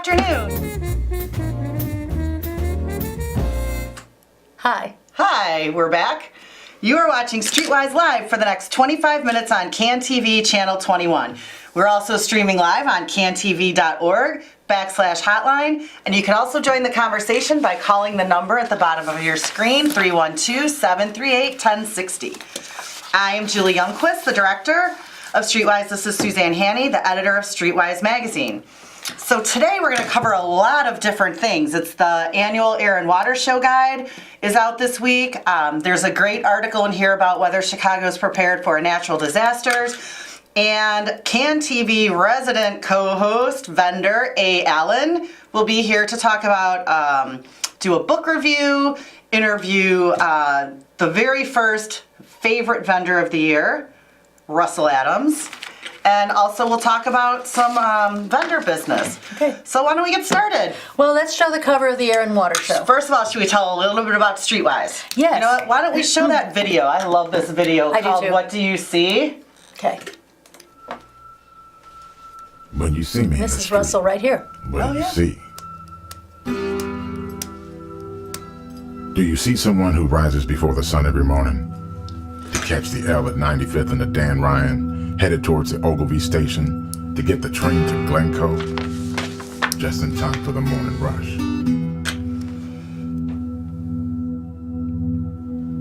afternoon. Hi, we're back. You are watching Streetwise Live for the next 25 minutes on CAN TV Channel 21. We're also streaming live on cantv.org/hotline, and you can also join the conversation by calling the number at the bottom of your screen, 312-738-1060. I am Julie Youngquist, the director of Streetwise. This is Suzanne Haney, the editor of Streetwise magazine. So today we're going to cover a lot of different things. It's the annual Air and Water Show guide is out this week. There's a great article in here about whether Chicago is prepared for natural disasters. And CAN TV resident co-host, vendor A. Allen, will be here to talk about, do a book review, interview the very first favorite vendor of the year, Russel Adams. And also we'll talk about some vendor business. Okay. So why don't we get started? Well, let's show the cover of the Air and Water Show. First of all, should we tell a little bit about Streetwise? Yes. You know what? Why don't we show that video? I love this video I do called too. What Do You See? Okay. When you see me in This the is street, Russell right here. what Oh, do you yeah. see? Do you see someone who rises before the sun every morning to catch the L at 95th and the Dan Ryan, headed towards the Ogilvy station to get the train to Glencoe, just in time for the morning rush?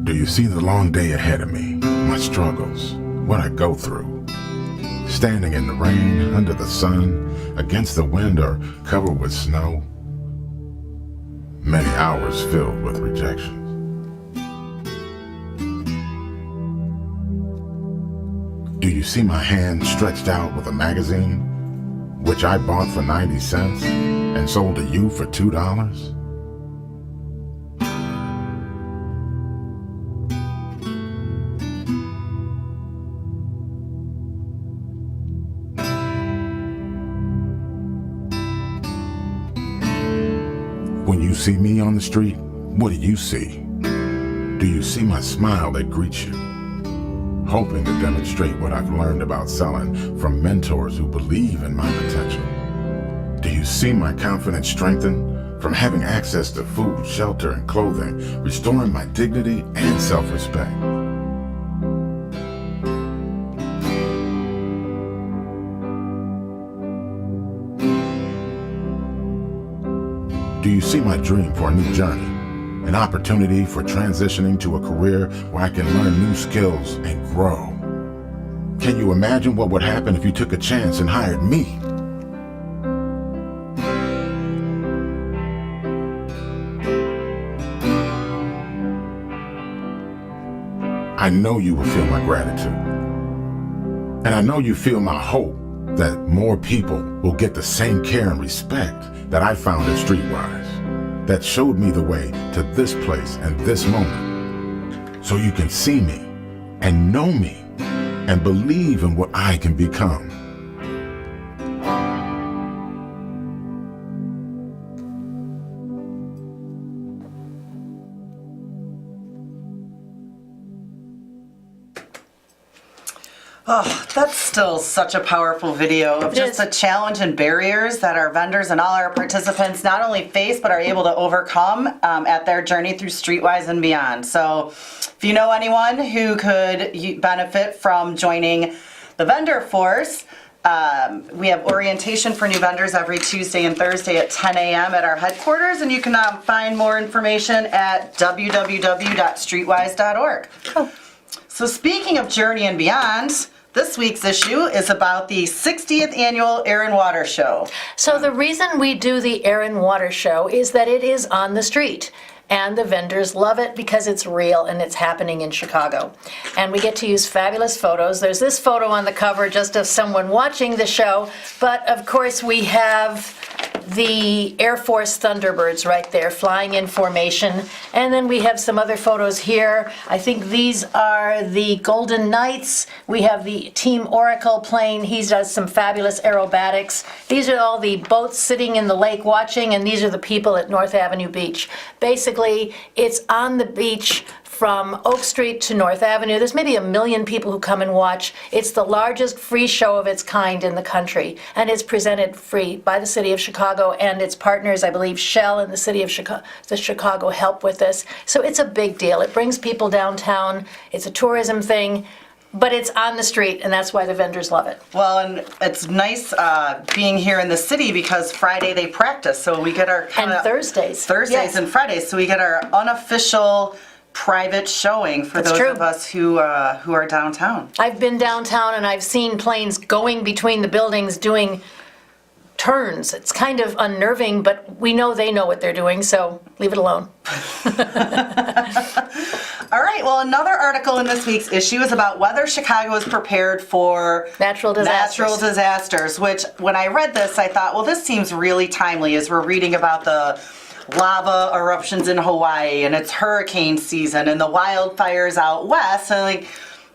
Do you see the long day ahead of me, my struggles, what I go through? Standing in the rain, under the sun, against the wind, or covered with snow. Many hours filled with rejection. Do you see my hand stretched out with a magazine, which I bought for 90 cents and sold to you for $2? When you see me on the street, what do you see? Do you see my smile that greets you? Hoping to demonstrate what I've learned about selling from mentors who believe in my potential. Do you see my confidence strengthen from having access to food, shelter, and clothing, restoring my dignity and self-respect? Do you see my dream for a new journey? An opportunity for transitioning to a career where I can learn new skills and grow? Can you imagine what would happen if you took a chance and hired me? I know you will feel my gratitude. And I know you feel my hope that more people will get the same care and respect that I found at Streetwise, that showed me the way to this place and this moment, so you can see me and know me and believe in what I can become. Oh, that's still such a powerful video of just the challenge and barriers that our vendors and all our participants not only face but are able to overcome at their journey through Streetwise and beyond. So if you know anyone who could benefit from joining the vendor force, we have orientation for new vendors every Tuesday and Thursday at 10 a.m. at our headquarters, and you can find more information at www.streetwise.org. Oh. So speaking of journey and beyond, this week's issue is about the 60th annual Air and Water Show. So the reason we do the Air and Water Show is that it is on the street. And the vendors love it because it's real and it's happening in Chicago. And we get to use fabulous photos. There's this photo on the cover just of someone watching the show. But of course we have the Air Force Thunderbirds right there flying in formation. And then we have some other photos here. I think these are the Golden Knights. We have the Team Oracle plane. He does some fabulous aerobatics. These are all the boats sitting in the lake watching, and these are the people at North Avenue Beach. Basically, it's on the beach from Oak Street to North Avenue. There's maybe 1 million people who come and watch. It's the largest free show of its kind in the country, and it's presented free by the City of Chicago and its partners. I believe Shell and the City of Chicago help with this. So it's a big deal. It brings people downtown. It's a tourism thing. But it's on the street, and that's why the vendors love it. Well, and it's nice being here in the city because Friday they practice, so we get our And Thursdays. Thursdays Yes. and Fridays, so we get our unofficial private showing for That's those true. of us who are downtown. I've been downtown, and I've seen planes going between the buildings doing turns. It's kind of unnerving, but we know they know what they're doing, so leave it alone. All right, well, another article in this week's issue is about whether Chicago is prepared for Natural disasters. which when I read this, I thought, well, this seems really timely as we're reading about the lava eruptions in Hawaii and it's hurricane season and the wildfires out west. And like,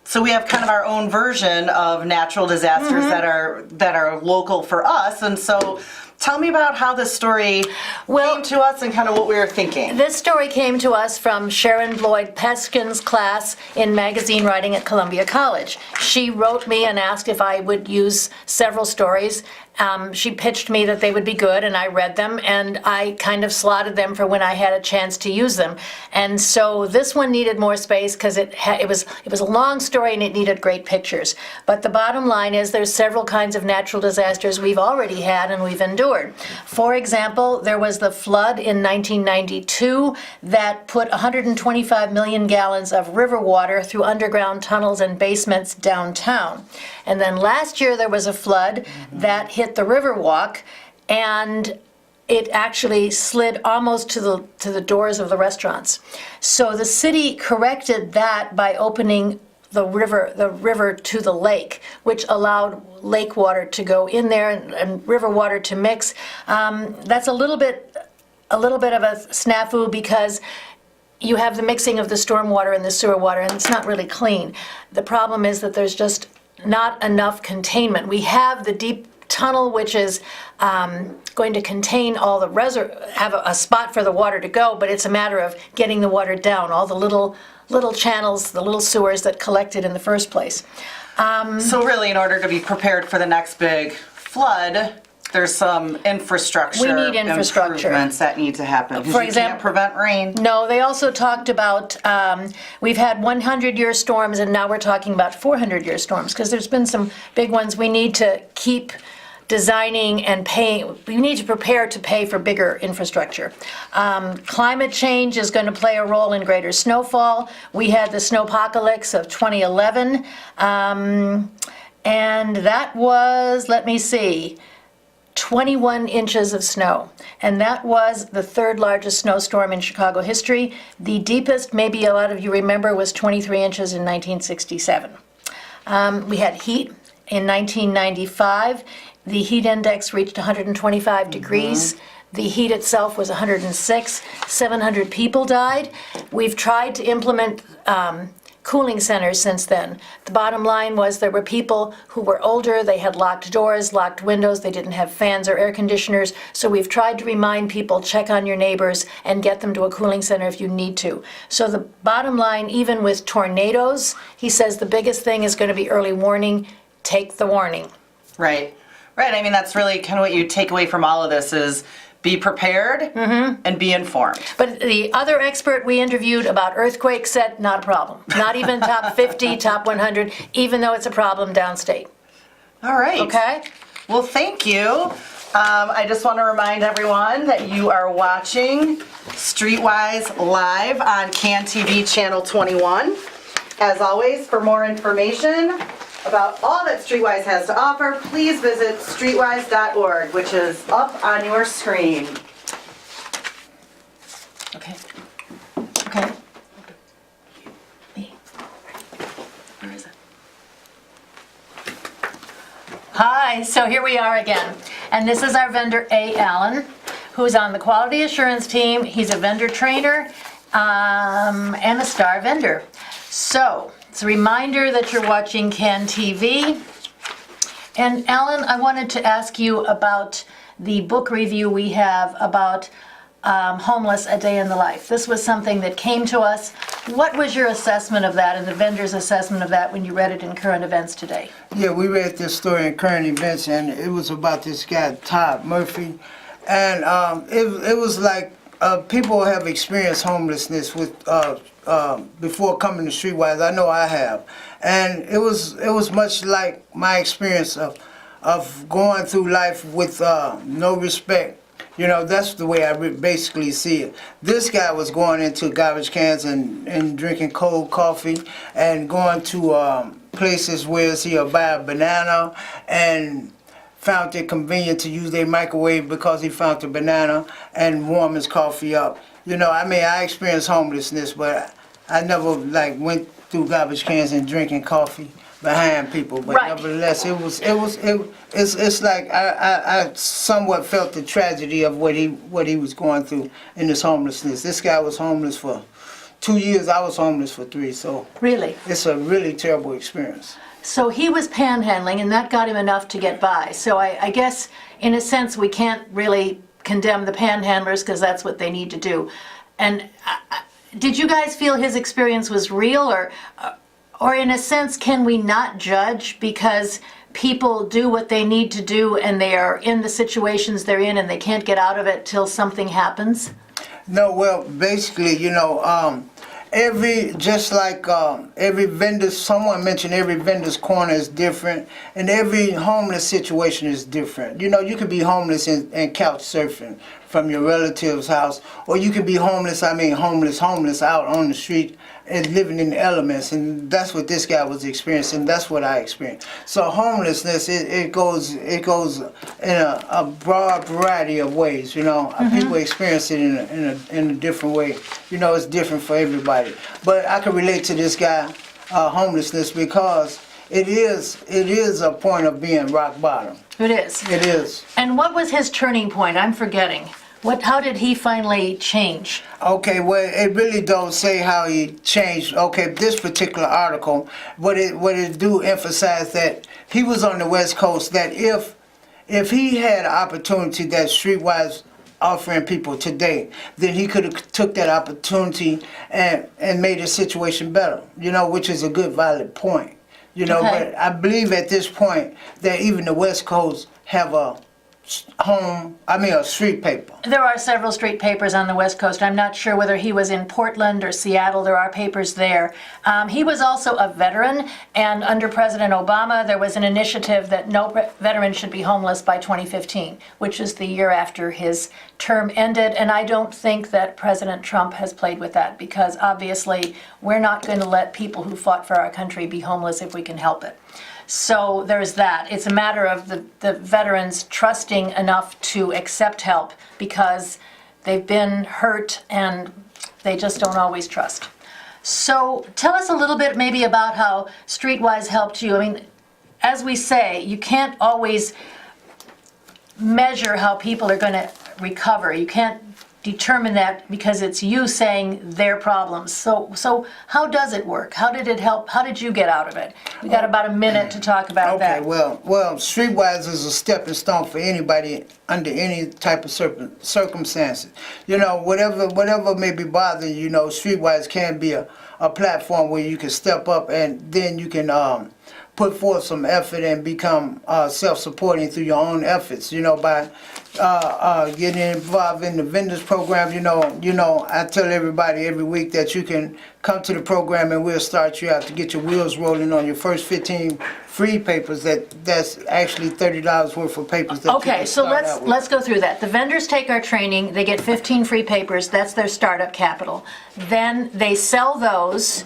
so we have kind of our own version of natural disasters that are local for us. And so tell me about how this story came to us and kind of what we were thinking. This story came to us from Sharon Bloyd Peskin's class in magazine writing at Columbia College. She wrote me and asked if I would use several stories. She pitched me that they would be good, and I read them, and I kind of slotted them for when I had a chance to use them. And so this one needed more space because it was a long story and it needed great pictures. But the bottom line is there's several kinds of natural disasters we've already had and we've endured. For example, there was the flood in 1992 that put 125 million gallons of river water through underground tunnels and basements downtown. And then last year there was a flood that hit the Riverwalk, and it actually slid almost to the doors of the restaurants. So the city corrected that by opening the river to the lake, which allowed lake water to go in there and river water to mix. That's a little bit of a snafu because you have the mixing of the storm water and the sewer water, and it's not really clean. The problem is that there's just not enough containment. We have the deep tunnel, which is going to contain all the have a spot for the water to go, but it's a matter of getting the water down, all the little channels, the little sewers that collected in the first place. So really, in order to be prepared for the next big flood, there's some infrastructure We need infrastructure. improvements that need to happen. 'Cause For you example- can't prevent rain. No, they also talked about, we've had 100-year storms, and now we're talking about 400-year storms, because there's been some big ones. We need to keep designing and paying. We need to prepare to pay for bigger infrastructure. Climate change is going to play a role in greater snowfall. We had the snowpocalypse of 2011, and that was, let me see, 21 inches of snow. And that was the third largest snowstorm in Chicago history. The deepest, maybe a lot of you remember, was 23 inches in 1967. We had heat in 1995. The heat index reached 125 degrees. The heat itself was 106. 700 people died. We've tried to implement cooling centers since then. The bottom line was there were people who were older, they had locked doors, locked windows, they didn't have fans or air conditioners, so we've tried to remind people, check on your neighbors and get them to a cooling center if you need to. So the bottom line, even with tornadoes, he says the biggest thing is going to be early warning. Take the warning. Right. Right. I mean, that's really kind of what you take away from all of this is be prepared and be informed. But the other expert we interviewed about earthquakes said not a problem. Not even top 50, top 100, even though it's a problem downstate. All right. Okay? Well, thank you. I just want to remind everyone that you are watching Streetwise live on CAN TV Channel 21. As always, for more information about all that Streetwise has to offer, please visit streetwise.org, which is up on your screen. Okay. Okay. Where is it? Hi, so here we are again. And this is our vendor, A. Allen, who's on the quality assurance team. He's a vendor trainer and a star vendor. So, it's a reminder that you're watching CAN TV. And Alan, I wanted to ask you about the book review we have about homeless, a day in the life. This was something that came to us. What was your assessment of that and the vendor's assessment of that when you read it in Current Events today? Yeah, we read this story in Current Events, and it was about this guy, Todd Murphy. And it was like people have experienced homelessness with before coming to Streetwise. I know I have. And it was much like my experience of going through life with no respect. You know, that's the way I basically see it. This guy was going into garbage cans and drinking cold coffee and going to places where he'll buy a banana and found it convenient to use their microwave because he found the banana and warm his coffee up. You know, I mean, I experienced homelessness, but I never like went through garbage cans and drinking coffee behind people. But Right. nevertheless, it's like I somewhat felt the tragedy of what he was going through in this homelessness. This guy was homeless for 2 years. I was homeless for 3. So Really? it's a really terrible experience. So he was panhandling, and that got him enough to get by. So I guess, in a sense, we can't really condemn the panhandlers because that's what they need to do. And did you guys feel his experience was real, or in a sense, can we not judge because people do what they need to do and they are in the situations they're in and they can't get out of it till something happens? No, well, basically, you know, every vendor, someone mentioned every vendor's corner is different, and every homeless situation is different. You know, you could be homeless and couch surfing from your relative's house, or you could be homeless out on the street and living in the elements, and that's what this guy was experiencing. That's what I experienced. So homelessness, it goes in a broad variety of ways. You know, people experience it in a different way. You know, it's different for everybody. But I can relate to this guy, homelessness, because it is a point of being rock bottom. It is. It is. And what was his turning point? I'm forgetting. How did he finally change? Okay, well, it really don't say how he changed. Okay, this particular article, what it do emphasize that he was on the West Coast. That if he had an opportunity that Streetwise offering people today, then he could have took that opportunity and made his situation better. You know, which is a good, valid point. You know, Okay. but I believe at this point that even the West Coast have a street paper. There are several street papers on the West Coast. I'm not sure whether he was in Portland or Seattle. There are papers there. He was also a veteran, and under President Obama, there was an initiative that no veteran should be homeless by 2015, which is the year after his term ended. And I don't think that President Trump has played with that, because obviously we're not going to let people who fought for our country be homeless if we can help it. So there's that. It's a matter of the veterans trusting enough to accept help because they've been hurt and they just don't always trust. So tell us a little bit maybe about how Streetwise helped you. I mean, as we say, you can't always measure how people are going to recover. You can't determine that because it's you saying their problems. So how does it work? How did it help? How did you get out of it? We got about a minute to talk about that. Okay, well, Streetwise is a stepping stone for anybody under any type of circumstances. You know, whatever may be bothering you, you know, Streetwise can be a platform where you can step up and then you can put forth some effort and become self-supporting through your own efforts, you know, by getting involved in the vendors program. You know, I tell everybody every week that you can come to the program and we'll start you out to get your wheels rolling on your first 15 free papers. That's actually $30 worth of papers. That you Okay, can so start out with. let's go through that. The vendors take our training, they get 15 free papers, that's their startup capital. Then they sell those,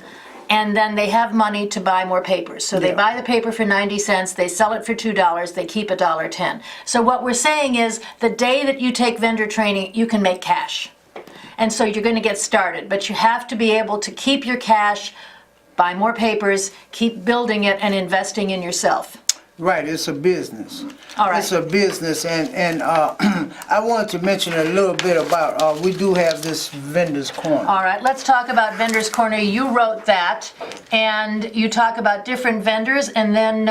and then they have money to buy more papers. So they Yeah. buy the paper for 90 cents, they sell it for $2, they keep $1.10. So what we're saying is the day that you take vendor training, you can make cash. And so you're going to get started, but you have to be able to keep your cash, buy more papers, keep building it and investing in yourself. Right, it's a business. All right. It's a business, and I wanted to mention a little bit about, we do have this vendor's corner. All right, let's talk about Vendors Corner. You wrote that, and you talk about different vendors, and then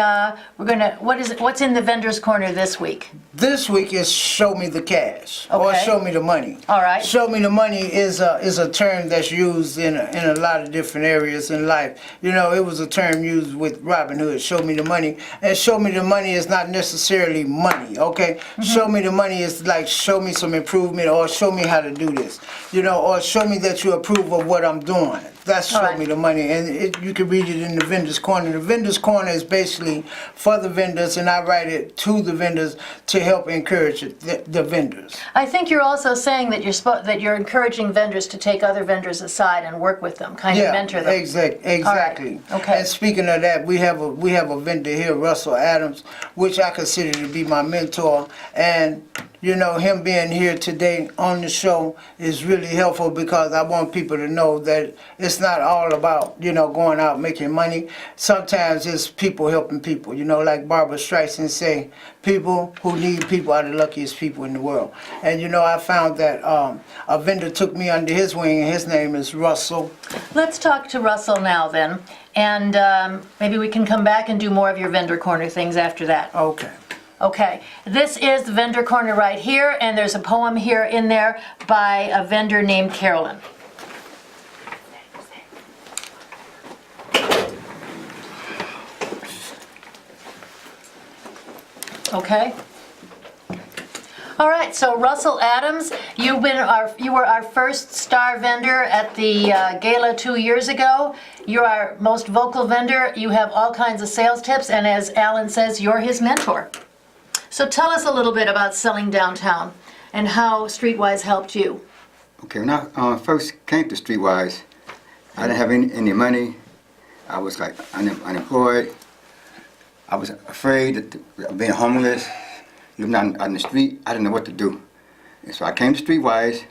we're gonna, what's in the Vendors Corner this week? This week is show me the cash, or Okay. show me the money. All right. Show me the money is a term that's used in a lot of different areas in life. You know, it was a term used with Robin Hood, show me the money. And show me the money is not necessarily money, okay? Show me the money is like show me some improvement, or show me how to do this. You know, or show me that you approve of what I'm doing. That's All show right. me the money, and you can read it in the vendor's corner. The vendor's corner is basically for the vendors, and I write it to the vendors to help encourage the vendors. I think you're also saying that you're encouraging vendors to take other vendors aside and work with them, kind of mentor them. Exactly. Okay. And speaking of that, we have a vendor here, Russel Adams, which I consider to be my mentor, and you know, him being here today on the show is really helpful because I want people to know that it's not all about, you know, going out making money. Sometimes it's people helping people. You know, like Barbara Streisand say, people who need people are the luckiest people in the world. And you know, I found that a vendor took me under his wing, and his name is Russell. Let's talk to Russell now then, and maybe we can come back and do more of your Vendor Corner things after that. Okay. Okay, this is the Vendor Corner right here, and there's a poem here in there by a vendor named Carolyn. Okay. All right, so Russell Adams, you were our first star vendor at the gala 2 years ago. You're our most vocal vendor. You have all kinds of sales tips, and as Alan says, you're his mentor. So tell us a little bit about selling downtown and how Streetwise helped you. Okay, when I first came to Streetwise, I didn't have any money. I was like unemployed. I was afraid of being homeless, living out on the street. I didn't know what to do. And so I came to Streetwise,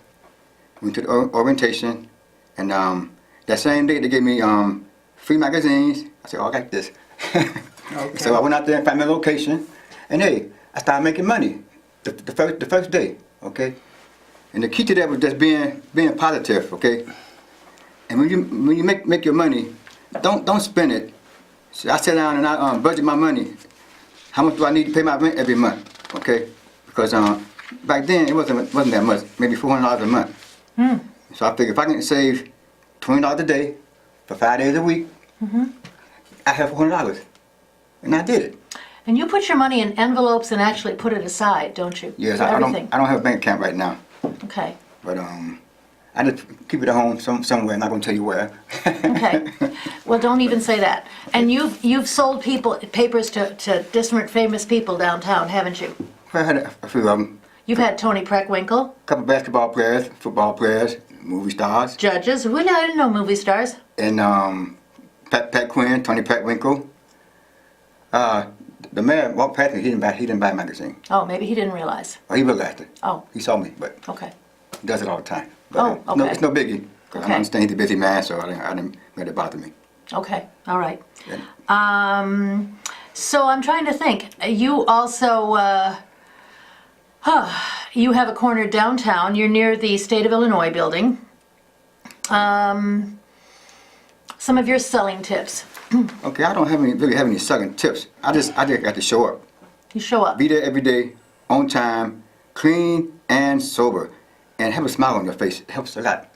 went to the orientation, and that same day they gave me free magazines. I said, oh, I got this. Okay. So I went out there and found my location, and hey, I started making money the first day, okay? And the key to that was just being positive, okay? And when you make your money, don't spend it. So I sat down and I budget my money. How much do I need to pay my rent every month, okay? Because back then it wasn't that much, maybe $400 a month. So I figured if I can save $20 a day for 5 days a week, I have $400, and I did it. And you put your money in envelopes and actually put it aside, don't you? Yes, For I everything. don't have a bank account right now, Okay. but I just keep it at home somewhere. I'm not gonna tell you where. Okay. Well, don't even say that. And you've sold papers to different famous people downtown, haven't you? I had a few of them. You've had Tony Preckwinkle, A couple basketball players, football players, movie stars, judges. I didn't know movie stars. and Pat Quinn, Tony Preckwinkle. The mayor, Walt Patrick, he didn't buy a magazine. Oh, maybe he didn't realize. Oh, he realized it. Oh, He saw me, but okay. he does it all the time. But, Oh, No, okay. it's no biggie. 'Cause Okay. I understand he's a busy man, so I didn't let it bother me. Okay. All right. Yeah. So I'm trying to think. You also, you have a corner downtown. You're near the State of Illinois building. Some of your selling tips. Okay, I don't really have any selling tips. I just got to show up. You show up. Be there every day, on time, clean and sober, and have a smile on your face. It helps a lot.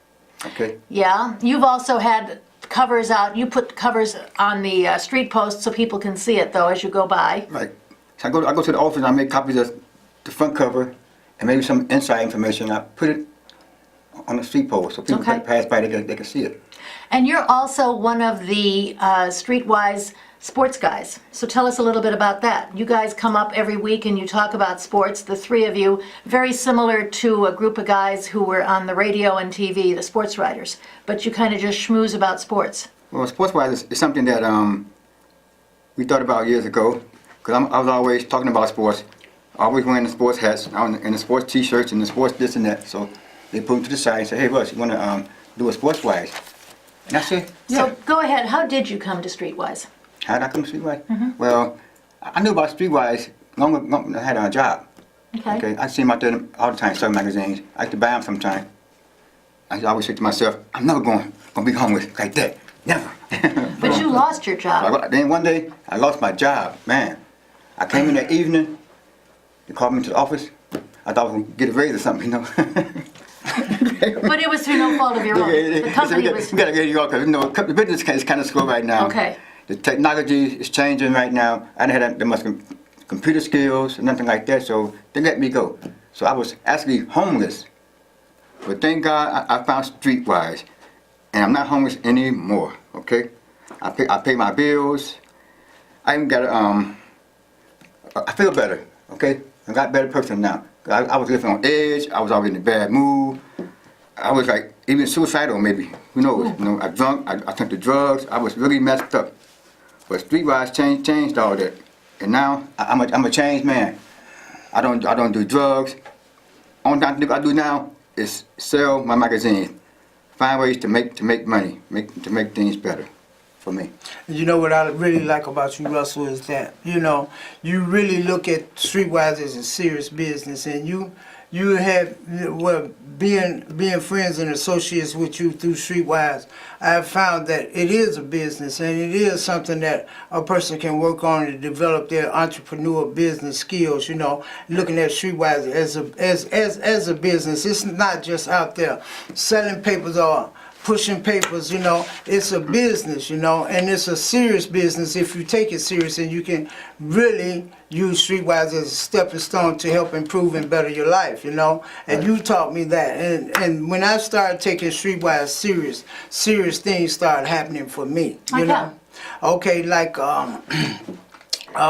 Okay. Yeah. You've also had covers out. You put covers on the street posts so people can see it, though, as you go by. Right. So I go to the office and I make copies of the front cover and maybe some inside information. I put it on the street post so people Okay. pass by, they can see it. And you're also one of the Streetwise sports guys. So tell us a little bit about that. You guys come up every week and you talk about sports, the three of you, very similar to a group of guys who were on the radio and TV, the sports writers. But you kind of just schmooze about sports. Well, sports-wise, it's something that we thought about years ago, because I was always talking about sports, always wearing the sports hats, and the sports T-shirts, and the sports this and that. So they put them to the side and say, hey, Russ, you want to do a sports-wise? And I said, yeah. So go ahead. How did you come to Streetwise? How did I come to Streetwise? Well, I knew about Streetwise long than I had a job. Okay. I see him out there all the time selling magazines. I used to buy them sometime. I always say to myself, I'm never gonna be homeless like that. Never. But you lost your job. Then one day, I lost my job. Man, I came in that evening. They called me to the office. I thought I was gonna get a raise or something, you know. But it was through no fault of your own. The company was... We gotta get you off because, you know, the business is kind of slow right now. Okay. The technology is changing right now. I didn't have that much computer skills or nothing like that, so they let me go. So I was actually homeless. But thank God I found Streetwise, and I'm not homeless anymore. Okay, I pay my bills. I even got I feel better. Okay, I got a better person now. I was living on edge. I was already in a bad mood. I was like even suicidal maybe. Who knows? You know, I drunk. I took the drugs. I was really messed up. But Streetwise changed all that, and now I'm a changed man. I don't do drugs. Only thing I do now is sell my magazines, find ways to make money, to make things better for me. You know what I really like about you, Russell, is that, you know, you really look at Streetwise as a serious business, and you have, well, being friends and associates with you through Streetwise, I have found that it is a business, and it is something that a person can work on to develop their entrepreneur business skills. You know, looking at Streetwise as a business, it's not just out there selling papers or pushing papers. You know, it's a business. You know, and it's a serious business if you take it serious, and you can really use Streetwise as a stepping stone to help improve and better your life, you know? And you taught me that. And when I started taking Streetwise serious things started happening for me, you know? Okay, like,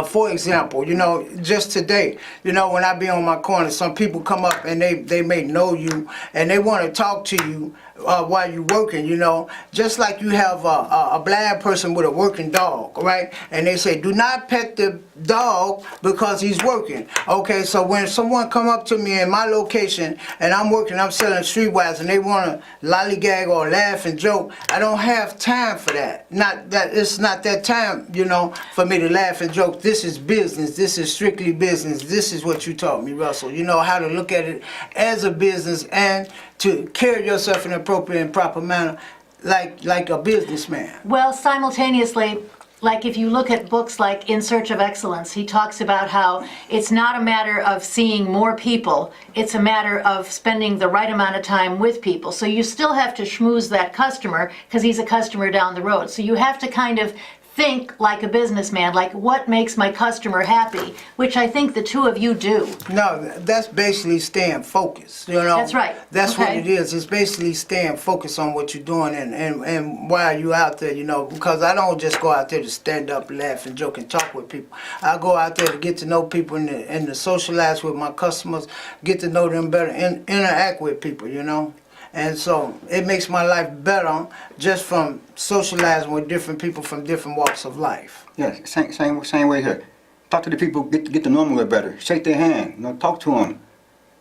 for example, you know, just today, you know, when I be on my corner, some people come up and they may know you and they want to talk to you while you're working, you know, just like you have a blind person with a working dog, right? And they say, do not pet the dog because he's working. Okay, so when someone come up to me in my location and I'm working, I'm selling Streetwise, and they want to lollygag or laugh and joke, I don't have time for that. It's not that time, you know, for me to laugh and joke. This is business. This is strictly business. This is what you taught me, Russell. You know how to look at it as a business and to carry yourself in an appropriate and proper manner like a businessman. Well, simultaneously, like if you look at books like In Search of Excellence, he talks about how it's not a matter of seeing more people, it's a matter of spending the right amount of time with people. So you still have to schmooze that customer because he's a customer down the road. So you have to kind of think like a businessman, like what makes my customer happy, which I think the two of you do. No, that's basically staying focused, you know. That's right. That's Okay. what it is. It's basically staying focused on what you're doing and why you out there, you know, because I don't just go out there to stand up, laugh, and joke and talk with people. I go out there to get to know people and to socialize with my customers, get to know them better, and interact with people, you know. And so it makes my life better just from socializing with different people from different walks of life. Yes, same way here. Talk to the people, get to know them a little better. Shake their hand, you know, talk to them.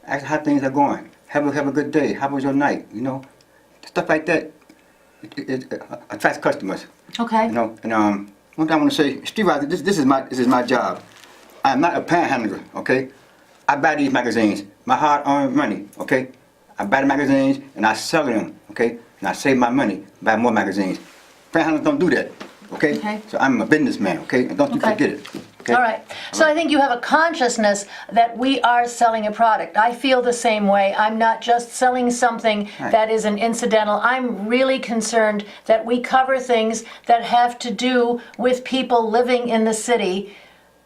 Ask how things are going. Have a good day. How was your night? You know, stuff like that. It attracts customers. Okay. You know, and one thing I want to say, Streetwise, this is my job. I am not a panhandler. Okay, I buy these magazines, my hard-earned money. Okay. I buy the magazines and I sell them, okay? And I save my money, buy more magazines. Panhandlers don't do that, okay? Okay. So I'm a businessman, okay? And don't you Okay. forget it, okay? All right. So I think you have a consciousness that we are selling a product. I feel the same way. I'm not just selling something Right. that is an incidental. I'm really concerned that we cover things that have to do with people living in the city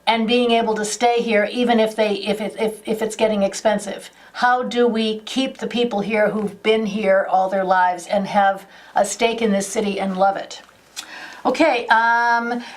and being able to stay here even if it's getting expensive. How do we keep the people here who've been here all their lives and have a stake in this city and love it? Okay,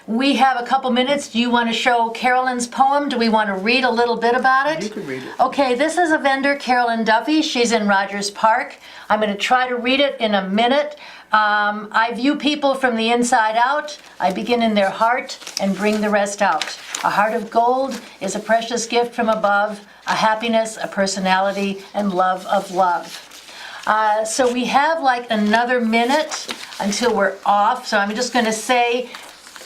we have a couple minutes. Do you want to show Carolyn's poem? Do we want to read a little bit about it? You can read it. Okay, this is a vendor, Carolyn Duffy. She's in Rogers Park. I'm going to try to read it in a minute. I view people from the inside out. I begin in their heart and bring the rest out. A heart of gold is a precious gift from above, a happiness, a personality, and love of love. So we have like another minute until we're off. So I'm just going to say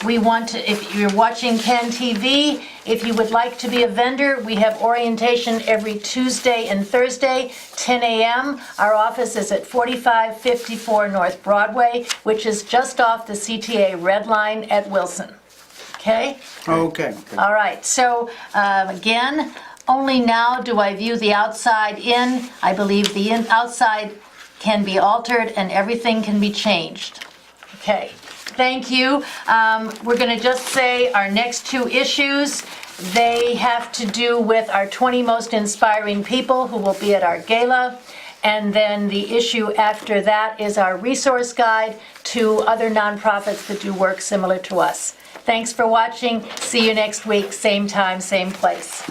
We want to, if you're watching Ken TV, if you would like to be a vendor, we have orientation every Tuesday and Thursday, 10 a.m. Our office is at 4554 North Broadway, which is just off the CTA Red Line at Wilson. Okay? Okay. All right, so again, only now do I view the outside in. I believe the outside can be altered and everything can be changed. Okay, thank you. We're going to just say our next two issues, they have to do with our 20 most inspiring people who will be at our gala. And then the issue after that is our resource guide to other nonprofits that do work similar to us. Thanks for watching. See you next week, same time, same place.